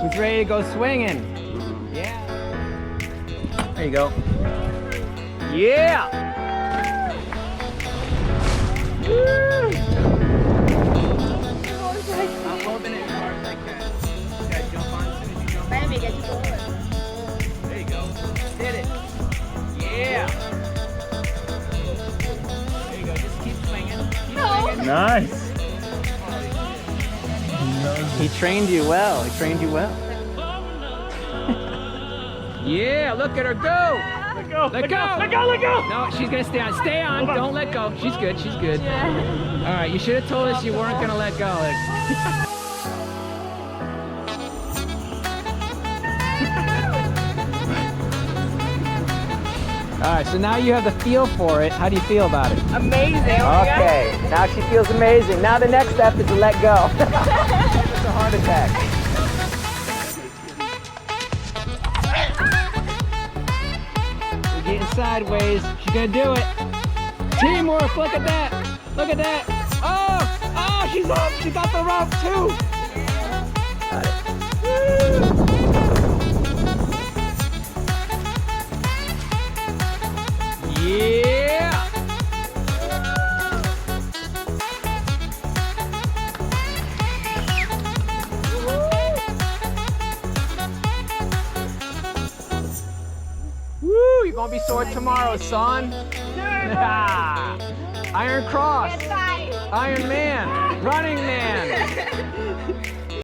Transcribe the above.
He's ready to go swinging. Yeah. There you go. Yeah. Woo. I'm holding it hard like that. You gotta jump on as soon as you jump on. There you go. Did it. Yeah. There you go. Just keep swinging. Keep swinging. Nice. He trained you well. He trained you well. Yeah, look at her go. Let go. Let go. Let go. Let go. No, she's gonna stay on. Stay on. Don't let go. She's good. She's good. All right, you should have told us you weren't gonna let go. All right, so now you have the feel for it. How do you feel about it? Amazing. Okay, now she feels amazing. Now the next step is to let go. It's a heart attack. We're getting sideways. She's gonna do it. Teamwork, look at that. Look at that. Oh, she's up. She got the rope too. Got it. Woo. Yeah! Woo! You're gonna be sore tomorrow, son. Iron Cross, Iron Man, Running Man.